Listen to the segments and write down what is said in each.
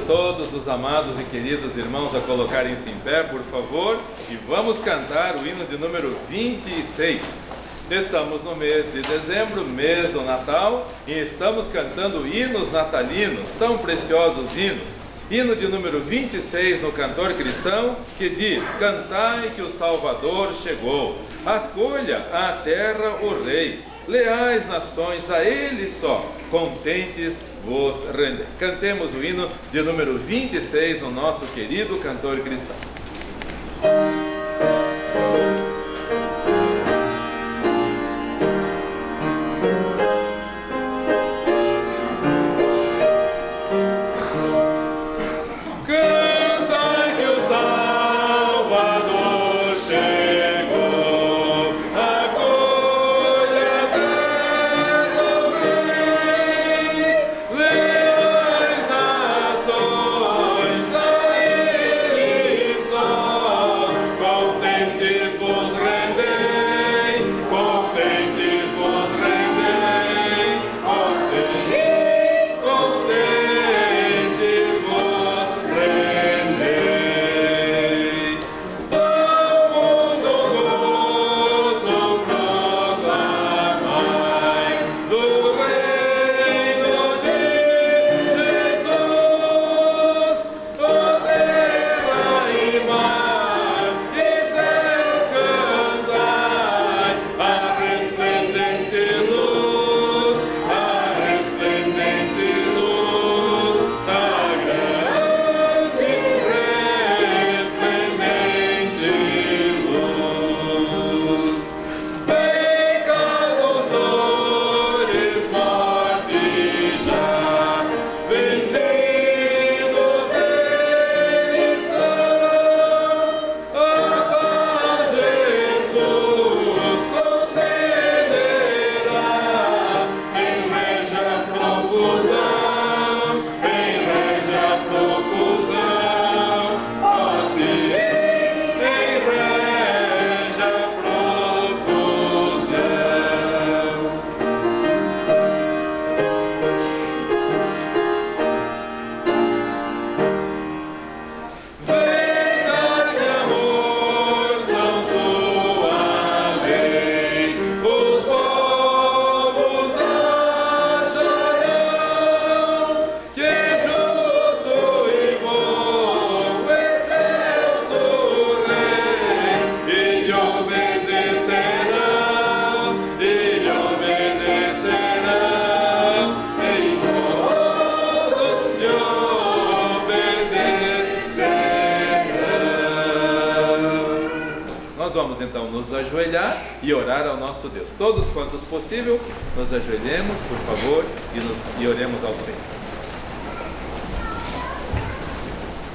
todos os amados e queridos irmãos a colocarem-se em pé, por favor, e vamos cantar o hino de número 26. Estamos no mês de dezembro, mês do Natal, e estamos cantando hinos natalinos, tão preciosos hinos. Hino de número 26 no Cantor Cristão, que diz: cantai que o Salvador chegou, acolha a terra o Rei, leais nações a Ele só, contentes vos rendei. Cantemos o hino de número 26 no nosso querido Cantor Cristão. Então nos ajoelhar e orar ao nosso Deus. Todos quantos possível, nos ajoelhemos, por favor, e oremos ao Senhor.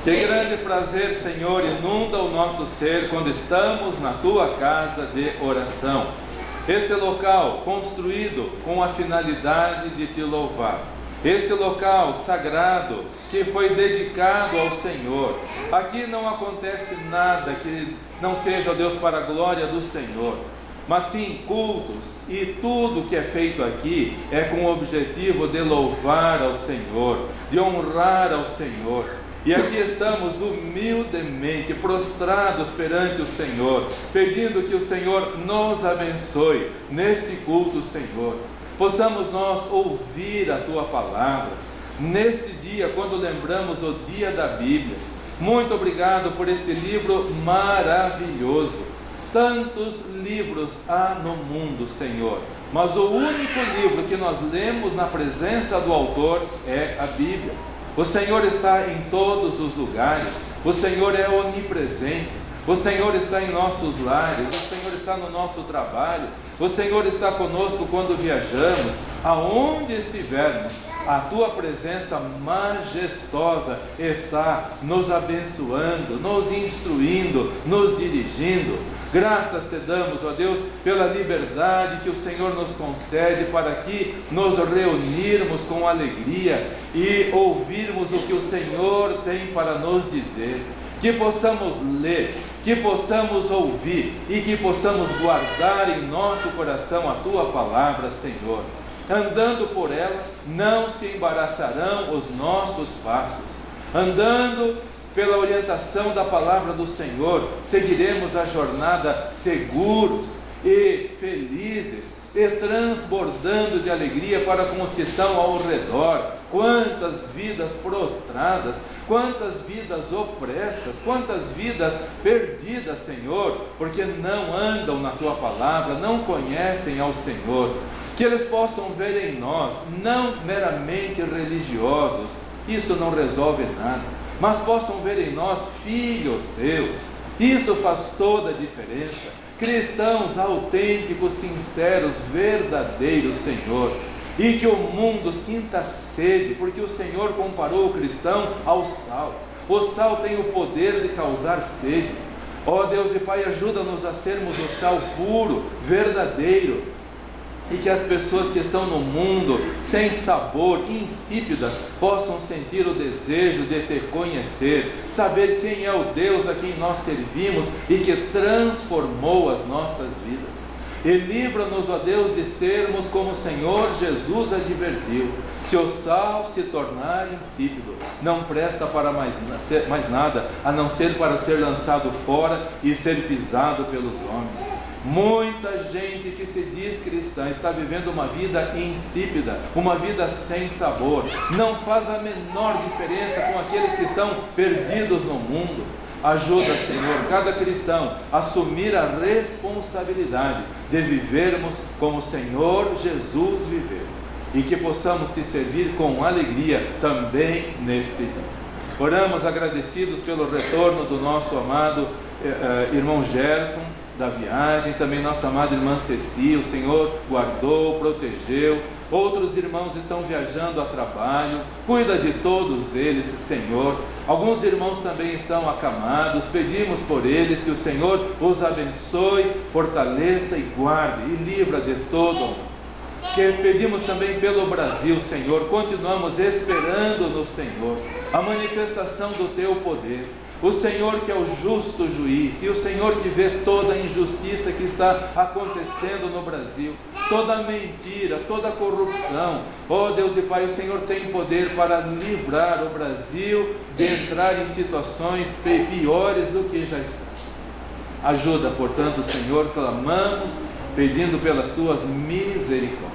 Que grande prazer, Senhor, inunda o nosso ser quando estamos na Tua casa de oração. Este local construído com a finalidade de Te louvar. Este local sagrado que foi dedicado ao Senhor. Aqui não acontece nada que não seja, ó Deus, para a glória do Senhor, mas sim cultos, e tudo que é feito aqui é com o objetivo de louvar ao Senhor, de honrar ao Senhor. E aqui estamos humildemente prostrados perante o Senhor, pedindo que o Senhor nos abençoe neste culto, Senhor. Possamos nós ouvir a Tua palavra neste dia, quando lembramos o dia da Bíblia. Muito obrigado por este livro maravilhoso. Tantos livros há no mundo, Senhor, mas o único livro que nós lemos na presença do autor é a Bíblia. O Senhor está em todos os lugares, o Senhor é onipresente, o Senhor está em nossos lares, o Senhor está no nosso trabalho, o Senhor está conosco quando viajamos, aonde estivermos. A Tua presença majestosa está nos abençoando, nos instruindo, nos dirigindo. Graças Te damos, ó Deus, pela liberdade que o Senhor nos concede para aqui nos reunirmos com alegria e ouvirmos o que o Senhor tem para nos dizer. Que possamos ler, que possamos ouvir e que possamos guardar em nosso coração a Tua palavra, Senhor. Andando por ela, não se embaraçarão os nossos passos. Andando pela orientação da palavra do Senhor, seguiremos a jornada seguros e felizes e transbordando de alegria para com os que estão ao redor. Quantas vidas prostradas, quantas vidas opressas, quantas vidas perdidas, Senhor, porque não andam na Tua palavra, não conhecem ao Senhor. Que eles possam ver em nós, não meramente religiosos, isso não resolve nada, mas possam ver em nós filhos Seus. Isso faz toda a diferença. Cristãos autênticos, sinceros, verdadeiros, Senhor. E que o mundo sinta sede, porque o Senhor comparou o cristão ao sal. O sal tem o poder de causar sede. Ó Deus e Pai, ajuda-nos a sermos o sal puro, verdadeiro, e que as pessoas que estão no mundo sem sabor, insípidas, possam sentir o desejo de Te conhecer, saber quem é o Deus a quem nós servimos e que transformou as nossas vidas. E livra-nos, ó Deus, de sermos como o Senhor Jesus advertiu: se o sal se tornar insípido, não presta para mais nada, a não ser para ser lançado fora e ser pisado pelos homens. Muita gente que se diz cristã está vivendo uma vida insípida, uma vida sem sabor. Não faz a menor diferença com aqueles que estão perdidos no mundo. Ajuda, Senhor, cada cristão a assumir a responsabilidade de vivermos como o Senhor Jesus viveu, e que possamos Te servir com alegria também neste dia. Oramos agradecidos pelo retorno do nosso amado irmão Gerson da viagem, também nossa amada irmã Ceci. O Senhor guardou, protegeu. Outros irmãos estão viajando a trabalho, cuida de todos eles, Senhor. Alguns irmãos também estão acamados, pedimos por eles que o Senhor os abençoe, fortaleça e guarde e livra de todo. Que pedimos também pelo Brasil, Senhor, continuamos esperando no Senhor a manifestação do Teu poder. O Senhor que é o justo juiz, e o Senhor que vê toda a injustiça que está acontecendo no Brasil, toda mentira, toda corrupção. Ó Deus e Pai, o Senhor tem poder para livrar o Brasil de entrar em situações piores do que já está. Ajuda, portanto, Senhor, clamamos, pedindo pelas Tuas misericórdias.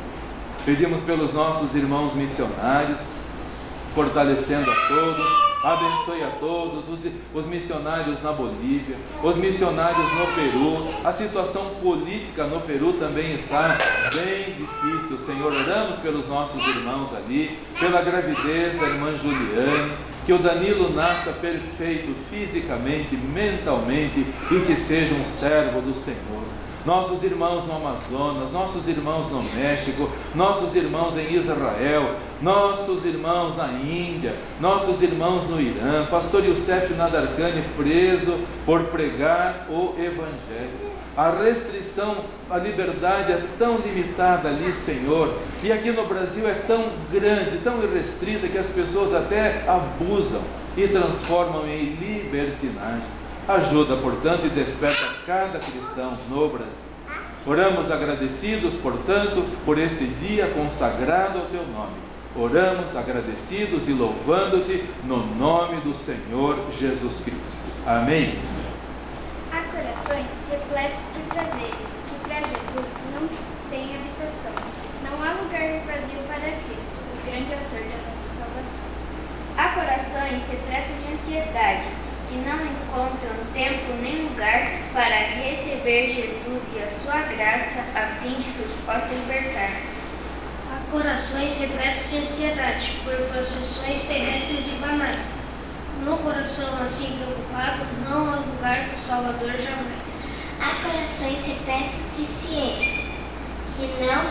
Pedimos pelos nossos irmãos missionários, fortalecendo a todos. Abençoe a todos, os missionários na Bolívia, os missionários no Peru. A situação política no Peru também está bem difícil, Senhor. Oramos pelos nossos irmãos ali, pela gravidez da irmã Juliane, que o Danilo nasça perfeito fisicamente, mentalmente, e que seja um servo do Senhor. Nossos irmãos no Amazonas, nossos irmãos no México, nossos irmãos em Israel, nossos irmãos na Índia, nossos irmãos no Irã, pastor Youssef Nadarkhani preso por pregar o Evangelho. A restrição, a liberdade é tão limitada ali, Senhor, e aqui no Brasil é tão grande, tão irrestrita, que as pessoas até abusam e transformam em libertinagem. Ajuda, portanto, e desperta cada cristão no Brasil. Oramos agradecidos, portanto, por este dia consagrado ao Teu nome. Oramos agradecidos e louvando-Te no nome do Senhor Jesus Cristo. Amém. Há corações repletos de prazeres que para Jesus não tem habitação. Não há lugar vazio para Cristo, o grande autor da nossa salvação. Há corações repletos de ansiedade que não encontram tempo nem lugar para receber Jesus e a sua graça a fim de que os possa libertar. Há corações repletos de ansiedade por possessões terrestres e banais. No coração assim preocupado não há lugar para o Salvador jamais. Há corações repletos de ciências que não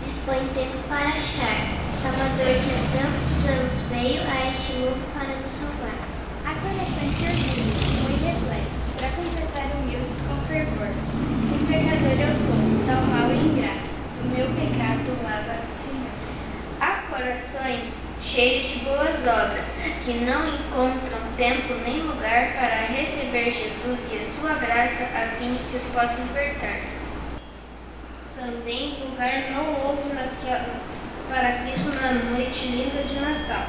dispõem tempo para achar o Salvador que há tantos anos veio a este mundo para nos salvar. Há corações de orgulho, muito reflexos, para confessar humildes com fervor. Um pecador eu sou, tal mal e ingrato, do meu pecado lava, Senhor. Há corações cheios de boas obras, que não encontram tempo nem lugar para receber Jesus e a sua graça a fim de que os possa libertar. Também lugar não houve para Cristo na noite linda de Natal.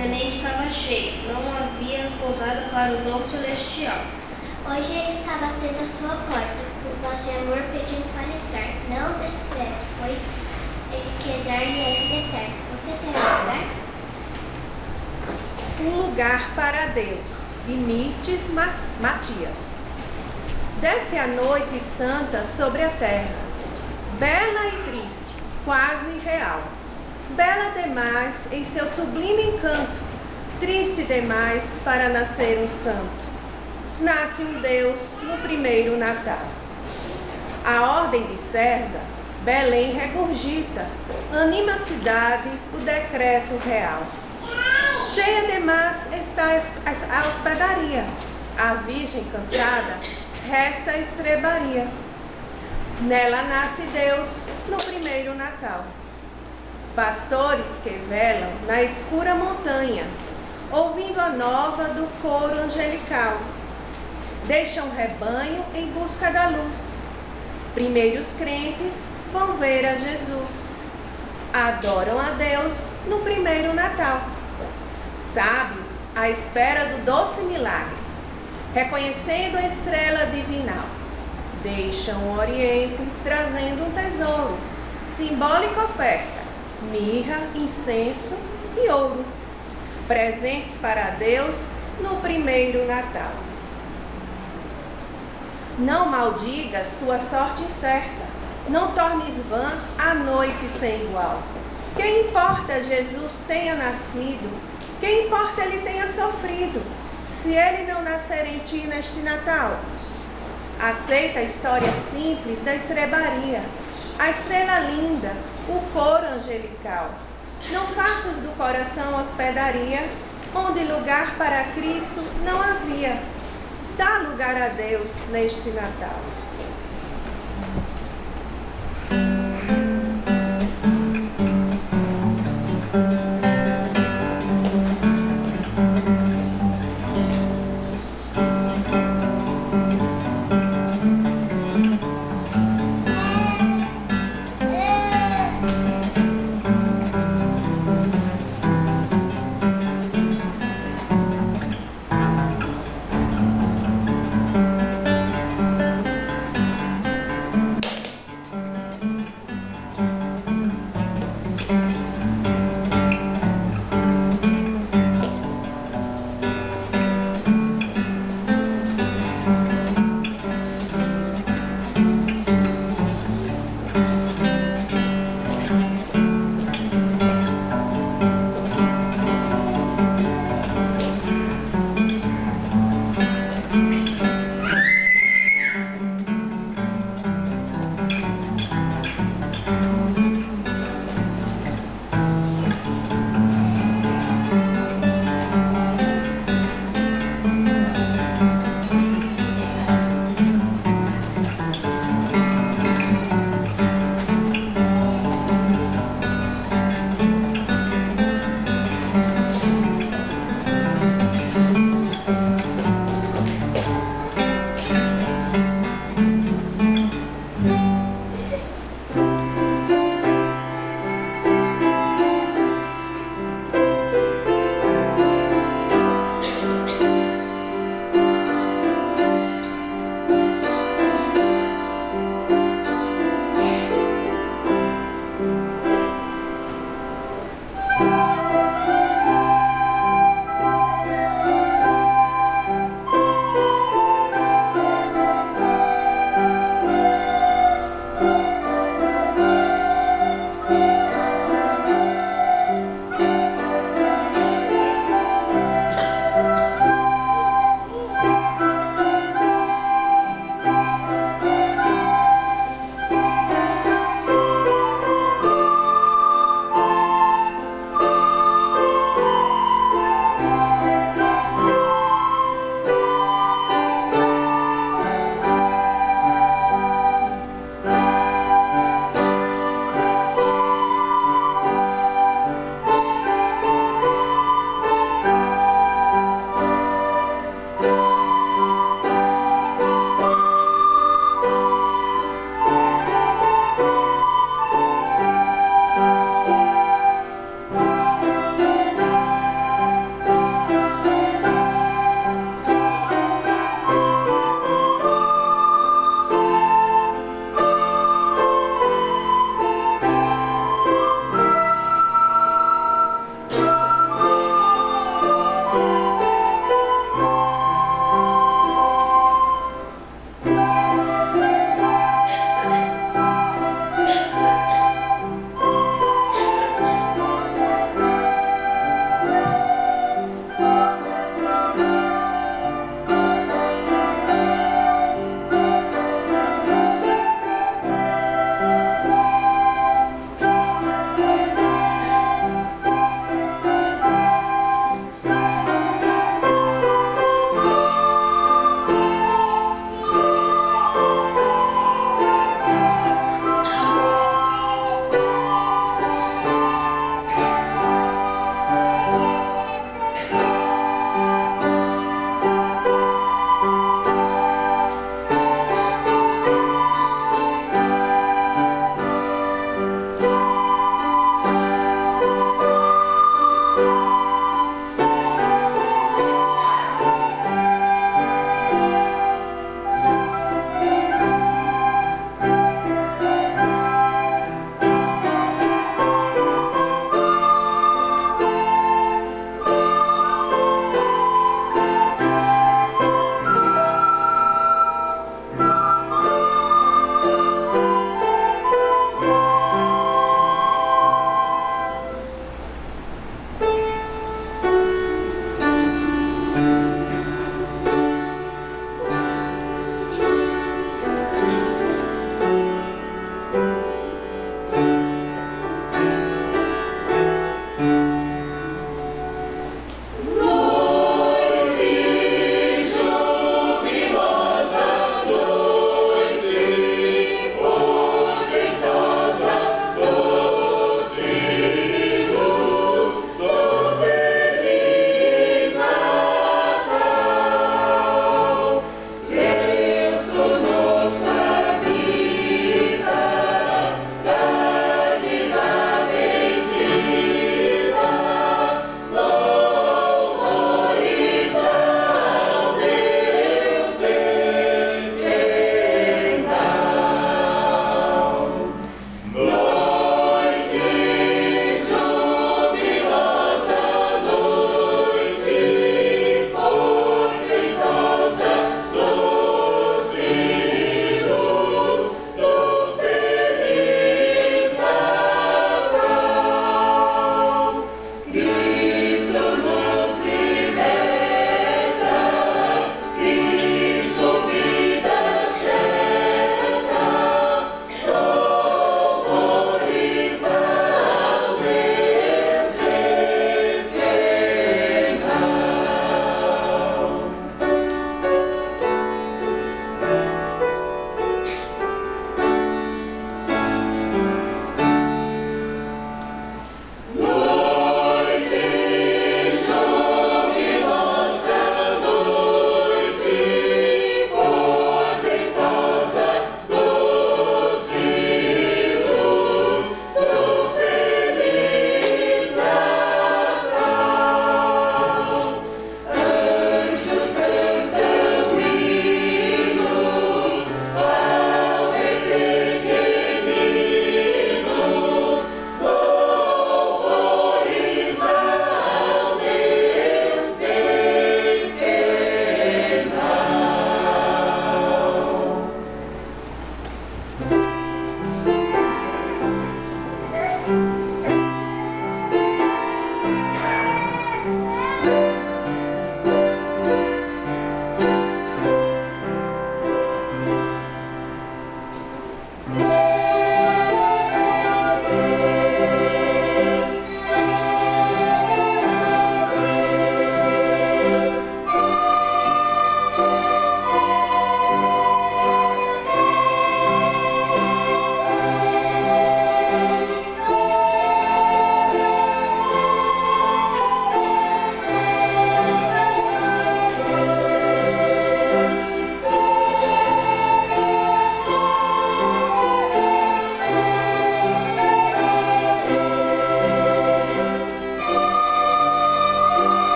Belém estava cheio, não havia pousado para o dom celestial. Hoje ele está batendo a sua porta, com voz de amor pedindo para entrar. Não despreze, pois ele quer dar-lhe a vida eterna. Você terá lugar? Um lugar para Deus, de Mirtes Matias. Desce a noite santa sobre a terra, bela e triste, quase irreal. Bela demais em seu sublime encanto, triste demais para nascer um santo. Nasce um Deus no primeiro Natal. A ordem de César, Belém regurgita, anima a cidade o decreto real. Cheia demais está a hospedaria, a virgem cansada resta a estrebaria. Nela nasce Deus no primeiro Natal. Pastores que velam na escura montanha, ouvindo a nova do coro angelical, deixam o rebanho em busca da luz. Primeiros crentes vão ver a Jesus. Adoram a Deus no primeiro Natal. Sábios à espera do doce milagre, reconhecendo a estrela divinal, deixam o Oriente trazendo um tesouro, simbólica oferta, mirra, incenso e ouro, presentes para Deus no primeiro Natal. Não maldigas tua sorte incerta, não tornes vã a noite sem igual. Quem importa Jesus tenha nascido, quem importa ele tenha sofrido, se ele não nascer em ti neste Natal? Aceita a história simples da estrebaria, a estrela linda, o coro angelical. Não faças do coração hospedaria, onde lugar para Cristo não havia. Dá lugar a Deus neste Natal.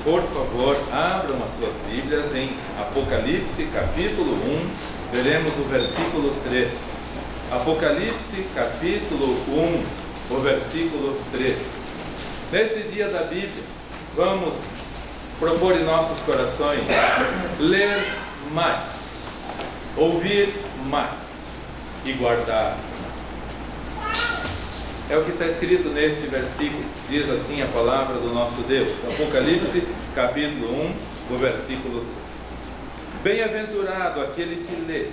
por favor, abram as suas Bíblias em Apocalipse capítulo 1, veremos o versículo 3. Apocalipse capítulo 1, o versículo 3. Neste dia da Bíblia, vamos propor em nossos corações ler mais, ouvir mais e guardar. É o que está escrito neste versículo, diz assim a palavra do nosso Deus. Apocalipse capítulo 1, o versículo 3. Bem-aventurado aquele que lê,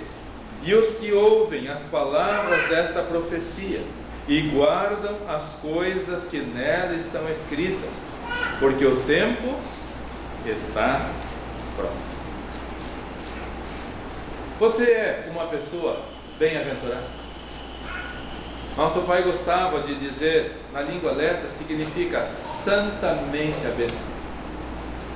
e os que ouvem as palavras desta profecia, e guardam as coisas que nela estão escritas, porque o tempo está próximo. Você é uma pessoa bem-aventurada? Nosso pai gostava de dizer, na língua leta, significa santamente abençoado.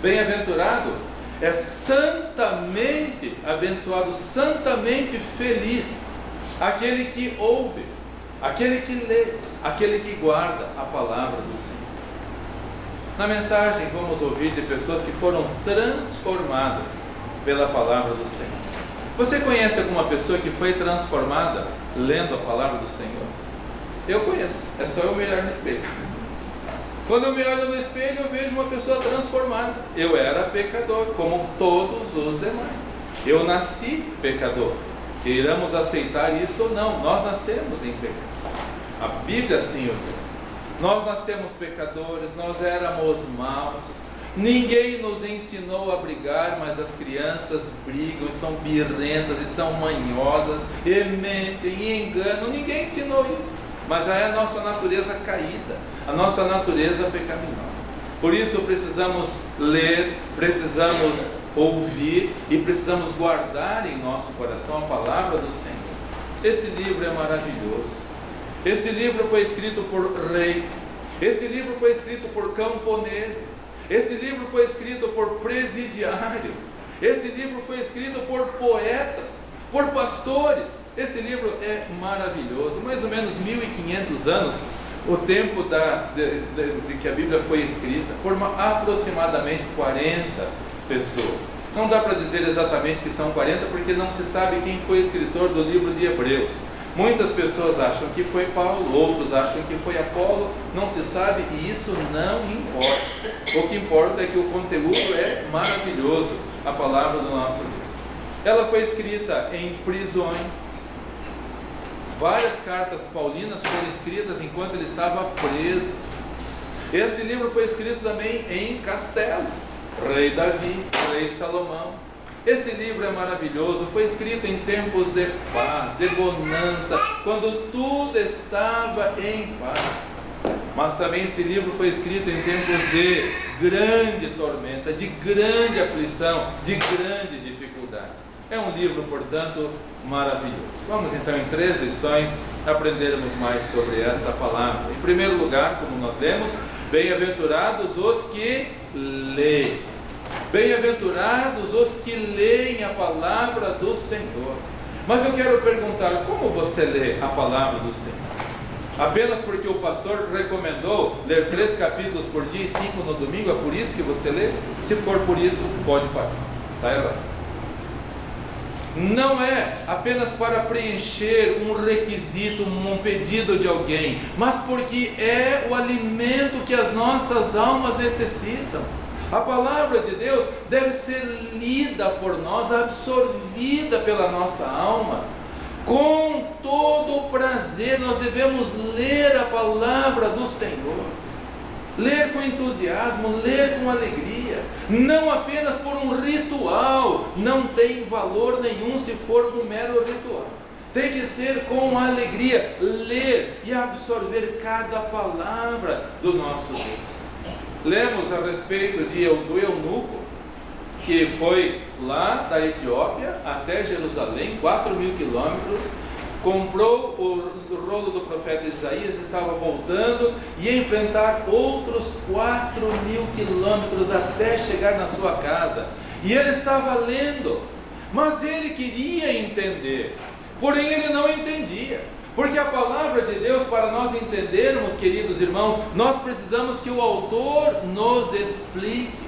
Bem-aventurado é santamente abençoado, santamente feliz, aquele que ouve, aquele que lê, aquele que guarda a palavra do Senhor. Na mensagem vamos ouvir de pessoas que foram transformadas pela palavra do Senhor. Você conhece alguma pessoa que foi transformada lendo a palavra do Senhor? Eu conheço, é só eu me olhar no espelho. Quando eu me olho no espelho, eu vejo uma pessoa transformada. Eu era pecador, como todos os demais. Eu nasci pecador. Queiramos aceitar isso ou não, nós nascemos em pecado. A Bíblia assim o diz. Nós nascemos pecadores, nós éramos maus. Ninguém nos ensinou a brigar, mas as crianças brigam, são birrentas e são manhosas, e mentem e enganam. Ninguém ensinou isso. Mas já é a nossa natureza caída, a nossa natureza pecaminosa. Por isso precisamos ler, precisamos ouvir e precisamos guardar em nosso coração a palavra do Senhor. Esse livro é maravilhoso. Esse livro foi escrito por reis. Esse livro foi escrito por camponeses. Esse livro foi escrito por presidiários. Esse livro foi escrito por poetas, por pastores. Esse livro é maravilhoso. Mais ou menos 1500 anos, o tempo de que a Bíblia foi escrita, por aproximadamente 40 pessoas. Não dá para dizer exatamente que são 40, porque não se sabe quem foi o escritor do livro de Hebreus. Muitas pessoas acham que foi Paulo, outros acham que foi Apolo, não se sabe, e isso não importa. O que importa é que o conteúdo é maravilhoso, a palavra do nosso Deus. Ela foi escrita em prisões. Várias cartas paulinas foram escritas enquanto ele estava preso. Esse livro foi escrito também em castelos. Rei Davi, Rei Salomão. Esse livro é maravilhoso, foi escrito em tempos de paz, de bonança, quando tudo estava em paz. Mas também esse livro foi escrito em tempos de grande tormenta, de grande aflição, de grande dificuldade. É um livro, portanto, maravilhoso. Vamos então em 3 lições aprendermos mais sobre esta palavra. Em primeiro lugar, como nós lemos, bem-aventurados os que leem. Bem-aventurados os que leem a palavra do Senhor. Mas eu quero perguntar, como você lê a palavra do Senhor? Apenas porque o pastor recomendou ler 3 capítulos por dia e 5 no domingo, é por isso que você lê? Se for por isso, pode parar. Está errado. Não é apenas para preencher um requisito, um pedido de alguém, mas porque é o alimento que as nossas almas necessitam. A palavra de Deus deve ser lida por nós, absorvida pela nossa alma. Com todo o prazer, nós devemos ler a palavra do Senhor. Ler com entusiasmo, ler com alegria, não apenas por um ritual, não tem valor nenhum se for um mero ritual. Tem que ser com alegria, ler e absorver cada palavra do nosso Deus. Lemos a respeito do eunuco, que foi lá da Etiópia até Jerusalém, 4.000 quilômetros, comprou o rolo do profeta Isaías, estava voltando e ia enfrentar outros 4.000 quilômetros até chegar na sua casa. E ele estava lendo, mas ele queria entender, porém ele não entendia. Porque a palavra de Deus, para nós entendermos, queridos irmãos, nós precisamos que o autor nos explique.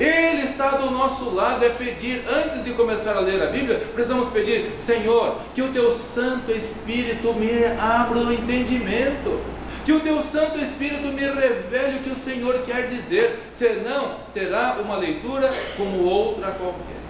Ele está do nosso lado. É pedir, antes de começar a ler a Bíblia, precisamos pedir: Senhor, que o Teu Santo Espírito me abra o entendimento, que o Teu Santo Espírito me revele o que o Senhor quer dizer, senão será uma leitura como outra qualquer.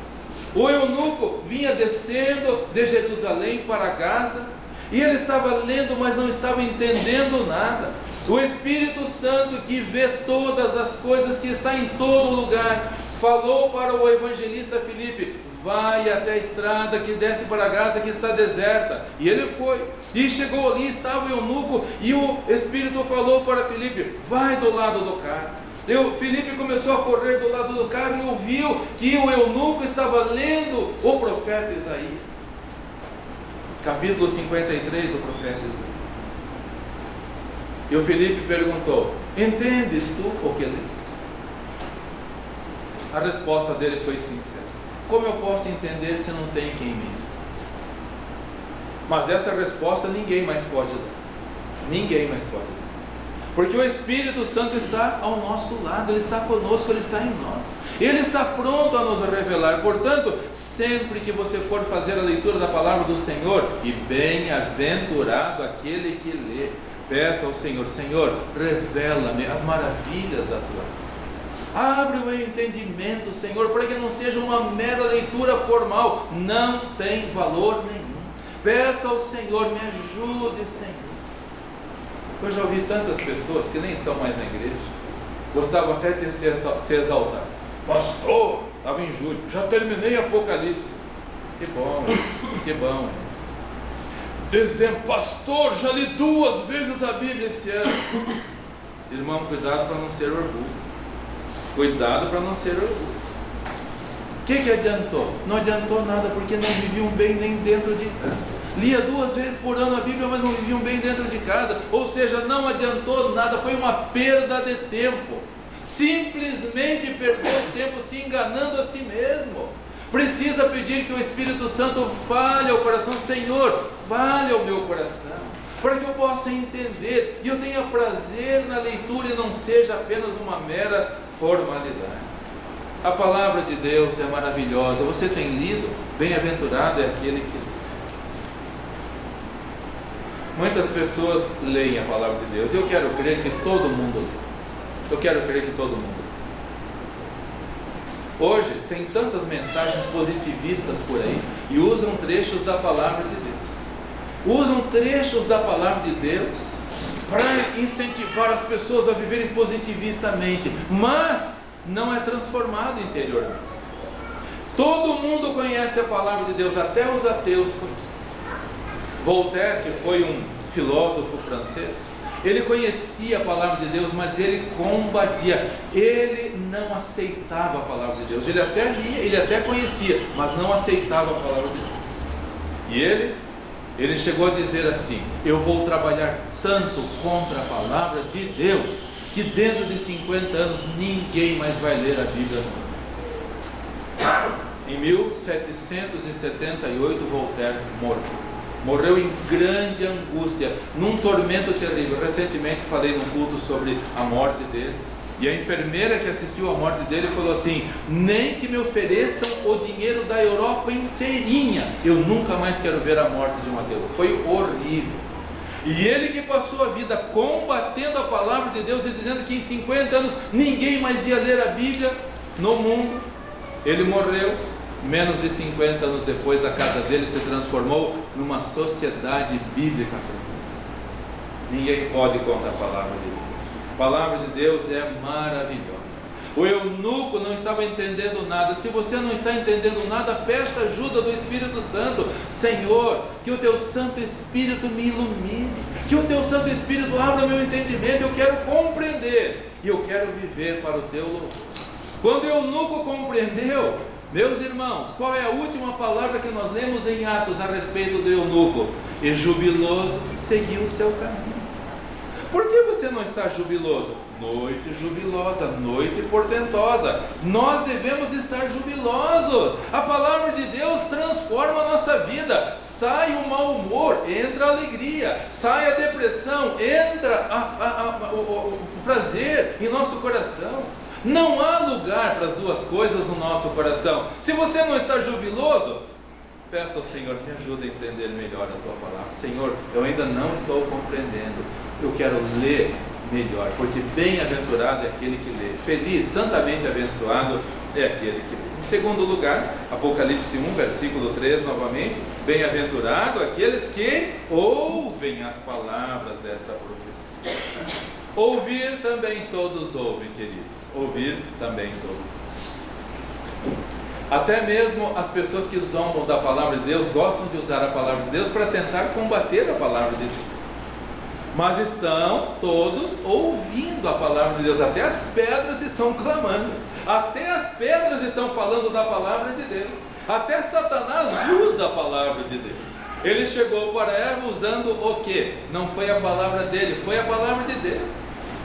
O eunuco vinha descendo de Jerusalém para Gaza, e ele estava lendo, mas não estava entendendo nada. O Espírito Santo, que vê todas as coisas, que está em todo lugar, falou para o evangelista Filipe: vai até a estrada que desce para Gaza, que está deserta. E ele foi, e chegou ali, estava o eunuco, e o Espírito falou para Filipe: vai do lado do carro. Filipe começou a correr do lado do carro e ouviu que o eunuco estava lendo o profeta Isaías. Capítulo 53 do profeta Isaías. E o Filipe perguntou: entendes tu o que lês? A resposta dele foi sincera: como eu posso entender se não tem quem me ensine? Mas essa resposta ninguém mais pode dar. Ninguém mais pode dar. Porque o Espírito Santo está ao nosso lado, Ele está conosco, Ele está em nós. Ele está pronto a nos revelar. Portanto, sempre que você for fazer a leitura da palavra do Senhor, e bem-aventurado aquele que lê, peça ao Senhor: Senhor, revela-me as maravilhas da Tua palavra. Abre o meu entendimento, Senhor, para que não seja uma mera leitura formal. Não tem valor nenhum. Peça ao Senhor: me ajude, Senhor. Eu já ouvi tantas pessoas que nem estão mais na igreja, gostavam até de se exaltar: pastor, estava em julho, já terminei Apocalipse. Que bom, que bom. Dizendo: pastor, já li 2 vezes a Bíblia esse ano. Irmão, cuidado para não ser orgulho. Cuidado para não ser orgulho. O que adiantou? Não adiantou nada, porque não viviam bem nem dentro de casa. Lia 2 vezes por ano a Bíblia, mas não viviam bem dentro de casa. Ou seja, não adiantou nada, foi uma perda de tempo. Simplesmente perdeu tempo se enganando a si mesmo. Precisa pedir que o Espírito Santo fale ao coração: Senhor, fale ao meu coração, para que eu possa entender e eu tenha prazer na leitura e não seja apenas uma mera formalidade. A palavra de Deus é maravilhosa. Você tem lido? Bem-aventurado é aquele que lê. Muitas pessoas leem a palavra de Deus. Eu quero crer que todo mundo lê. Eu quero crer que todo mundo lê. Hoje tem tantas mensagens positivistas por aí e usam trechos da palavra de Deus. Usam trechos da palavra de Deus para incentivar as pessoas a viverem positivistamente, mas não é transformado interiormente. Todo mundo conhece a palavra de Deus, até os ateus conhecem. Voltaire, que foi um filósofo francês, ele conhecia a palavra de Deus, mas ele combatia. Ele não aceitava a palavra de Deus. Ele até lia, ele até conhecia, mas não aceitava a palavra de Deus. E ele chegou a dizer assim: eu vou trabalhar tanto contra a palavra de Deus, que dentro de 50 anos ninguém mais vai ler a Bíblia. Em 1778 Voltaire morreu em grande angústia, num tormento terrível. Recentemente falei num culto sobre a morte dele, e a enfermeira que assistiu à morte dele falou assim: nem que me ofereçam o dinheiro da Europa inteirinha, eu nunca mais quero ver a morte de um ateu. Foi horrível. E ele, que passou a vida combatendo a palavra de Deus e dizendo que em 50 anos ninguém mais ia ler a Bíblia no mundo, ele morreu. Menos de 50 anos depois, a casa dele se transformou numa sociedade bíblica francesa. Ninguém pode contra a palavra de Deus. A palavra de Deus é maravilhosa. O eunuco não estava entendendo nada. Se você não está entendendo nada, peça ajuda do Espírito Santo. Senhor, que o Teu Santo Espírito me ilumine, que o Teu Santo Espírito abra o meu entendimento. Eu quero compreender e eu quero viver para o Teu louvor. Quando o eunuco compreendeu, meus irmãos, qual é a última palavra que nós lemos em Atos a respeito do eunuco? E jubiloso seguiu o seu caminho. Por que você não está jubiloso? Noite jubilosa, noite portentosa. Nós devemos estar jubilosos. A palavra de Deus transforma a nossa vida. Sai o mau humor, entra a alegria. Sai a depressão, entra o prazer em nosso coração. Não há lugar para as duas coisas no nosso coração. Se você não está jubiloso, peça ao Senhor, me ajuda a entender melhor a tua palavra. Senhor, eu ainda não estou compreendendo, eu quero ler melhor, porque bem-aventurado é aquele que lê, feliz, santamente abençoado é aquele que lê. Em segundo lugar, Apocalipse 1, versículo 3, novamente, bem-aventurado aqueles que ouvem as palavras desta profecia. Ouvir também todos ouvem, queridos, ouvir também todos ouvem. Até mesmo as pessoas que zombam da palavra de Deus gostam de usar a palavra de Deus para tentar combater a palavra de Deus. Mas estão todos ouvindo a palavra de Deus. Até as pedras estão clamando. Até as pedras estão falando da palavra de Deus. Até Satanás usa a palavra de Deus. Ele chegou para Eva usando o quê? Não foi a palavra dele, foi a palavra de Deus.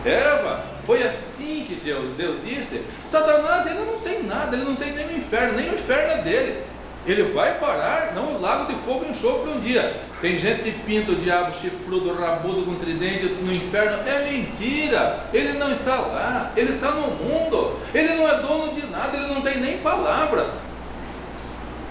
Eva, foi assim que Deus disse. Satanás, ele não tem nada, ele não tem nem o inferno é dele. Ele vai parar, não o lago de fogo e enxofre um dia. Tem gente que pinta o diabo chifrudo, rabudo, com tridente no inferno. É mentira, ele não está lá, ele está no mundo. Ele não é dono de nada, ele não tem nem palavra.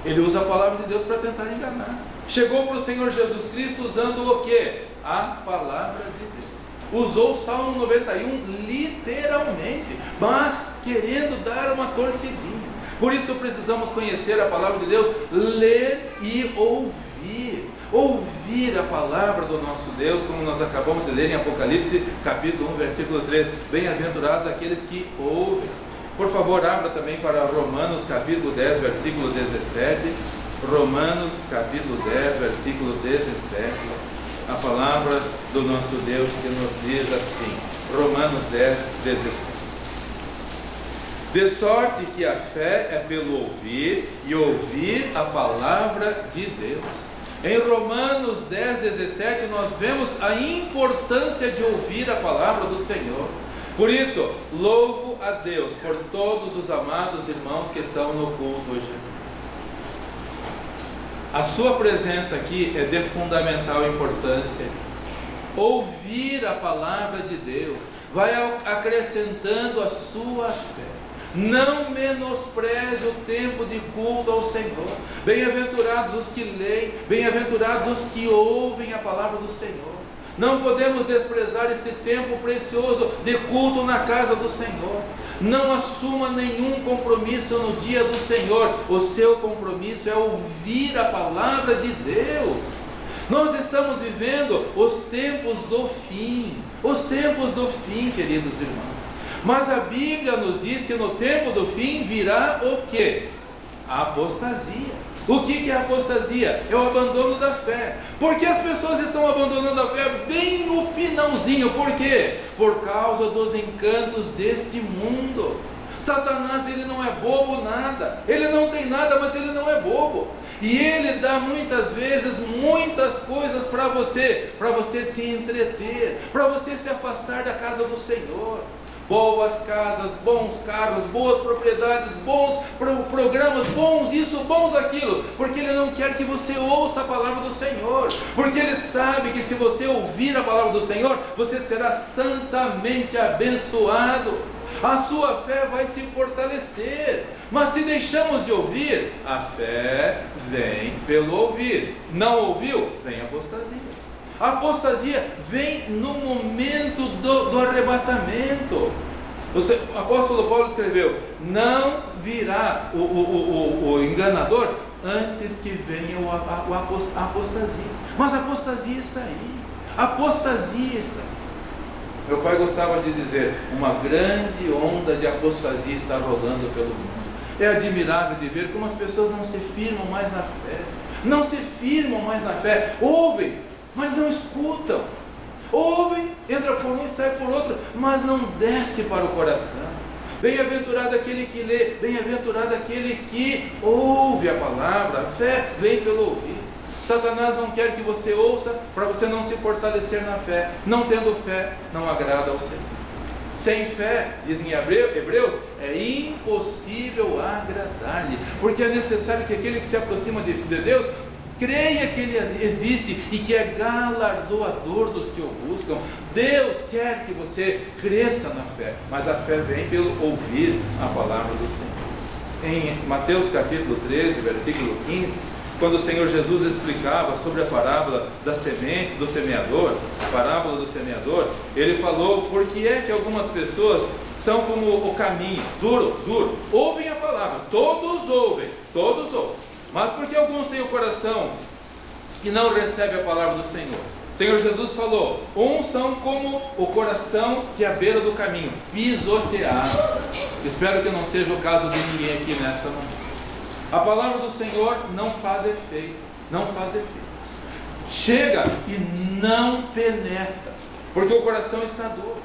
Ele usa a palavra de Deus para tentar enganar. Chegou para o Senhor Jesus Cristo usando o quê? A palavra de Deus. Usou o Salmo 91 literalmente, mas querendo dar uma torcidinha. Por isso precisamos conhecer a palavra de Deus, ler e ouvir. Ouvir a palavra do nosso Deus, como nós acabamos de ler em Apocalipse, capítulo 1, versículo 3. Bem-aventurados aqueles que ouvem. Por favor, abra também para Romanos, capítulo 10, versículo 17. Romanos, capítulo 10, versículo 17. A palavra do nosso Deus que nos diz assim. Romanos 10, 17. De sorte que a fé é pelo ouvir, e ouvir a palavra de Deus. Em Romanos 10, 17, nós vemos a importância de ouvir a palavra do Senhor. Por isso, louvo a Deus por todos os amados irmãos que estão no culto hoje. A sua presença aqui é de fundamental importância. Ouvir a palavra de Deus vai acrescentando a sua fé. Não menospreze o tempo de culto ao Senhor. Bem-aventurados os que leem, bem-aventurados os que ouvem a palavra do Senhor. Não podemos desprezar esse tempo precioso de culto na casa do Senhor. Não assuma nenhum compromisso no dia do Senhor. O seu compromisso é ouvir a palavra de Deus. Nós estamos vivendo os tempos do fim. Os tempos do fim, queridos irmãos. Mas a Bíblia nos diz que no tempo do fim virá o quê? A apostasia. O que é a apostasia? É o abandono da fé. Por que as pessoas estão abandonando a fé bem no finalzinho? Por quê? Por causa dos encantos deste mundo. Satanás, ele não é bobo nada. Ele não tem nada, mas ele não é bobo. E ele dá muitas vezes muitas coisas para você se entreter, para você se afastar da casa do Senhor. Boas casas, bons carros, boas propriedades, bons programas, bons isso, bons aquilo, porque ele não quer que você ouça a palavra do Senhor, porque ele sabe que se você ouvir a palavra do Senhor, você será santamente abençoado, a sua fé vai se fortalecer. Mas se deixamos de ouvir, a fé vem pelo ouvir. Não ouviu? Vem a apostasia. A apostasia vem no momento do arrebatamento. O apóstolo Paulo escreveu: não virá o enganador antes que venha a apostasia. Mas a apostasia está aí. A apostasia está aí. Meu pai gostava de dizer: uma grande onda de apostasia está rolando pelo mundo. É admirável de ver como as pessoas não se firmam mais na fé. Não se firmam mais na fé. Ouvem, mas não escutam. Ouvem, entra por um e sai por outro, mas não desce para o coração. Bem-aventurado aquele que lê, bem-aventurado aquele que ouve a palavra. A fé vem pelo ouvir. Satanás não quer que você ouça para você não se fortalecer na fé. Não tendo fé, não agrada ao Senhor. Sem fé, dizem Hebreus, é impossível agradar-lhe, porque é necessário que aquele que se aproxima de Deus Creia que Ele existe e que é galardoador dos que o buscam. Deus quer que você cresça na fé, mas a fé vem pelo ouvir a palavra do Senhor. Em Mateus capítulo 13, versículo 15, quando o Senhor Jesus explicava sobre a parábola da semente, do semeador, a parábola do semeador, Ele falou: por que é que algumas pessoas são como o caminho, duro, ouvem a palavra, todos ouvem, mas porque alguns têm o coração que não recebe a palavra do Senhor. O Senhor Jesus falou: uns são como o coração que é à beira do caminho, pisoteado. Espero que não seja o caso de ninguém aqui nesta manhã. A palavra do Senhor não faz efeito, chega e não penetra, porque o coração está duro,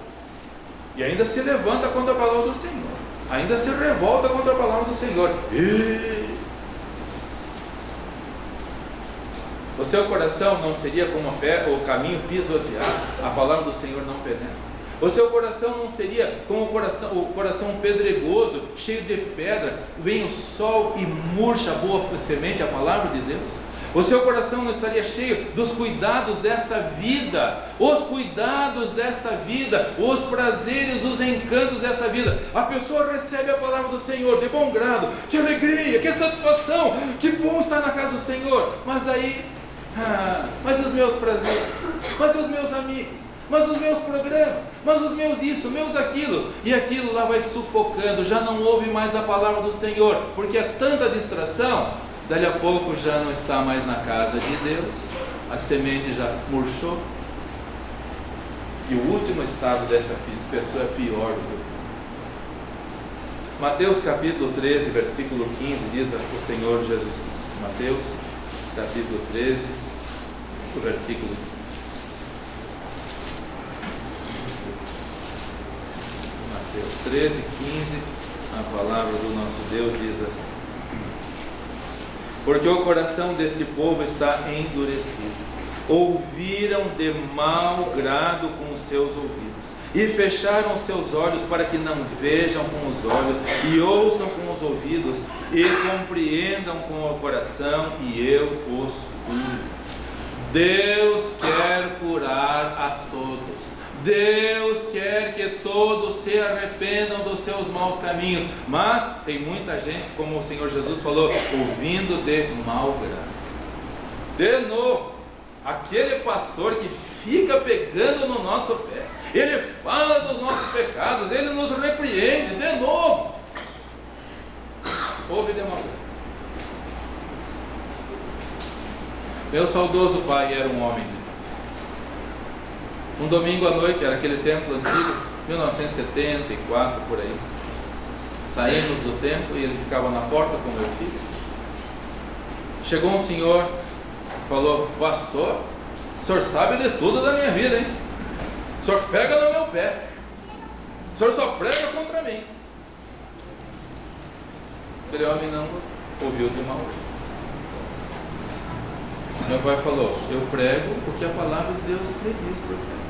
e ainda se levanta contra a palavra do Senhor, ainda se revolta contra a palavra do Senhor. O seu coração não seria como o caminho pisoteado, a palavra do Senhor não penetra. O seu coração não seria como o coração pedregoso, cheio de pedra, vem o sol e murcha a boa semente, a palavra de Deus. O seu coração não estaria cheio dos cuidados desta vida, os prazeres, os encantos dessa vida. A pessoa recebe a palavra do Senhor de bom grado, que alegria, que satisfação, que bom estar na casa do Senhor. Mas daí, mas os meus prazeres, mas os meus amigos, mas os meus programas, mas os meus isso, meus aquilo, e aquilo lá vai sufocando, já não ouve mais a palavra do Senhor, porque é tanta distração, dali a pouco já não está mais na casa de Deus, a semente já murchou, e o último estado dessa pessoa é pior do que o Mateus capítulo 13, versículo 15, diz o Senhor Jesus Cristo. Mateus capítulo 13, o versículo 15. Mateus 13, 15, a palavra do nosso Deus diz assim: porque o coração deste povo está endurecido, ouviram de mau grado com os seus ouvidos, e fecharam seus olhos para que não vejam com os olhos, e ouçam com os ouvidos, e compreendam com o coração, e eu os curo. Deus quer curar a todos. Deus quer que todos se arrependam dos seus maus caminhos, mas tem muita gente, como o Senhor Jesus falou, ouvindo de mau grado. De novo, aquele pastor que fica pegando no nosso pé, ele fala dos nossos pecados, ele nos repreende, de novo, ouve de mau grado. Meu saudoso pai era um homem de Deus. Um domingo à noite, era aquele templo antigo, 1974 por aí. Saímos do templo e ele ficava na porta com meu filho. Chegou um senhor, falou: pastor, o senhor sabe de tudo da minha vida, hein? O senhor pega no meu pé, o senhor só prega contra mim. Aquele homem não ouviu de mau grado. Meu pai falou: eu prego o que a palavra de Deus me diz para eu pregar.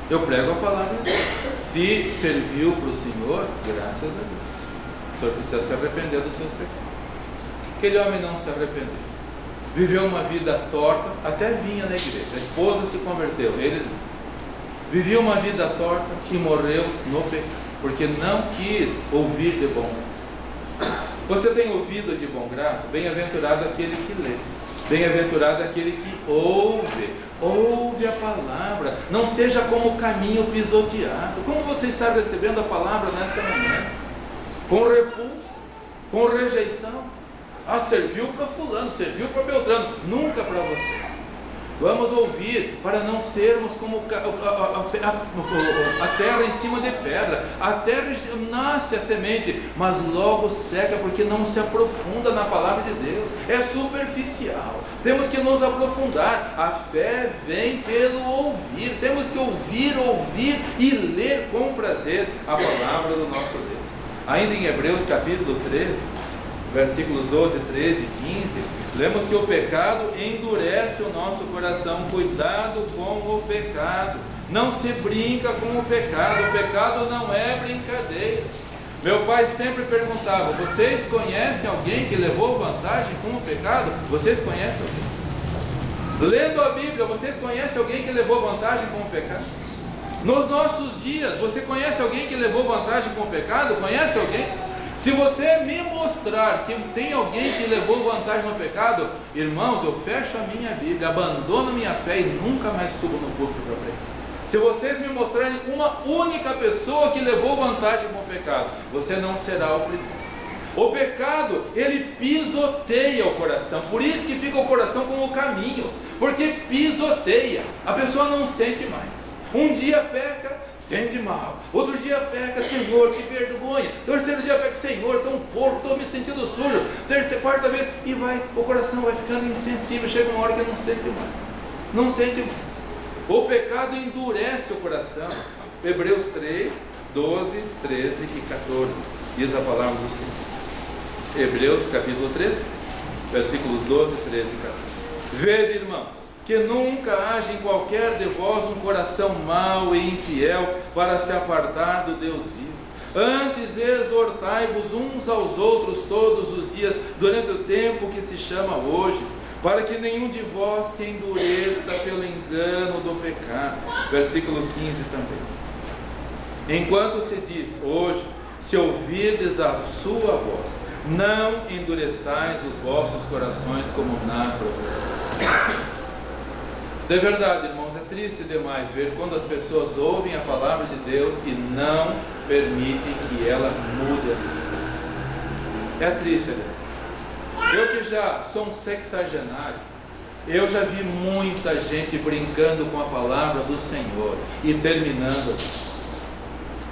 Eu prego a palavra de Deus. Se serviu para o Senhor, graças a Deus. O senhor precisa se arrepender dos seus pecados. Aquele homem não se arrependeu. Viveu uma vida torta, até vinha na igreja. A esposa se converteu, ele vivia uma vida torta e morreu no pecado, porque não quis ouvir de bom grado. Você tem ouvido de bom grado? Bem-aventurado aquele que lê. Bem-aventurado aquele que ouve a palavra, não seja como o caminho pisoteado. Como você está recebendo a palavra nesta manhã? Com repulsa, com rejeição. Serviu para fulano, serviu para Beltrano, nunca para você. Vamos ouvir para não sermos como a terra em cima de pedra. A terra nasce a semente, mas logo seca porque não se aprofunda na palavra de Deus. É superficial. Temos que nos aprofundar. A fé vem pelo ouvir. Temos que ouvir e ler com prazer a palavra do nosso Deus. Ainda em Hebreus capítulo 3, versículos 12, 13 e 15, lemos que o pecado endurece o nosso coração. Cuidado com o pecado. Não se brinca com o pecado. O pecado não é brincadeira. Meu pai sempre perguntava: vocês conhecem alguém que levou vantagem com o pecado? Vocês conhecem alguém? Lendo a Bíblia, vocês conhecem alguém que levou vantagem com o pecado? Nos nossos dias, você conhece alguém que levou vantagem com o pecado? Conhece alguém? Se você me mostrar que tem alguém que levou vantagem no pecado, irmãos, eu fecho a minha Bíblia, abandono a minha fé e nunca mais subo no púlpito para pregar. Se vocês me mostrarem uma única pessoa que levou vantagem com o pecado, você não será o primeiro. O pecado, ele pisoteia o coração, por isso que fica o coração como o caminho, porque pisoteia, a pessoa não sente mais. Um dia peca, sente mal. Outro dia peca, Senhor, que vergonha. Terceiro dia peca, Senhor, estou um porco, estou me sentindo sujo. Terceira, quarta vez, e o coração vai ficando insensível. Chega uma hora que não sente mais. Não sente mais. O pecado endurece o coração. Hebreus 3, 12, 13 e 14. Diz a palavra do Senhor. Hebreus capítulo 3, versículos 12, 13 e 14. Vede, irmãos, que nunca haja em qualquer de vós um coração mau e infiel para se apartar do Deus vivo. Antes exortai-vos uns aos outros todos os dias, durante o tempo que se chama hoje, para que nenhum de vós se endureça pelo engano do pecado. Versículo 15 também. Enquanto se diz hoje, se ouvirdes a sua voz, não endureçais os vossos corações como na provocação. De verdade, irmãos, é triste demais ver quando as pessoas ouvem a palavra de Deus e não permitem que ela mude. É triste, irmãos. Eu que já sou um sexagenário, eu já vi muita gente brincando com a palavra do Senhor e terminando.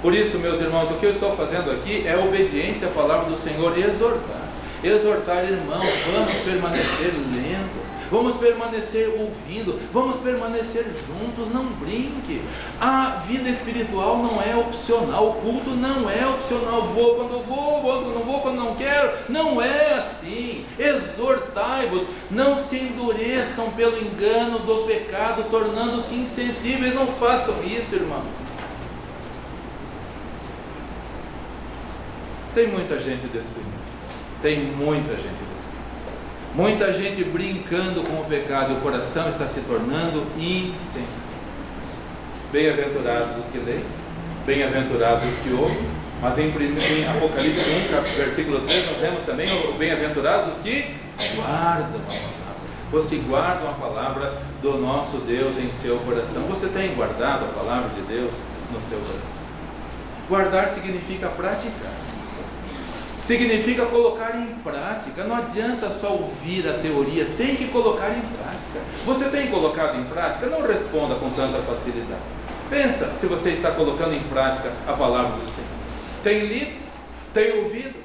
Por isso, meus irmãos, o que eu estou fazendo aqui é obediência à palavra do Senhor e exortar. Exortar, irmãos, vamos permanecer lendo. Vamos permanecer ouvindo, vamos permanecer juntos, não brinque. A vida espiritual não é opcional, o culto não é opcional. Vou quando não vou quando não quero. Não é assim. Exortai-vos, não se endureçam pelo engano do pecado, tornando-se insensíveis. Não façam isso, irmãos. Tem muita gente descuidada, tem muita gente descuidada. Muita gente brincando com o pecado, e o coração está se tornando insensível. Bem-aventurados os que leem, bem-aventurados os que ouvem, mas em Apocalipse 1, versículo 3, nós vemos também bem-aventurados os que guardam a palavra, os que guardam a palavra do nosso Deus em seu coração. Você tem guardado a palavra de Deus no seu coração? Guardar significa praticar. Significa colocar em prática. Não adianta só ouvir a teoria, tem que colocar em prática. Você tem colocado em prática? Não responda com tanta facilidade. Pensa se você está colocando em prática a palavra do Senhor. Tem lido? Tem ouvido?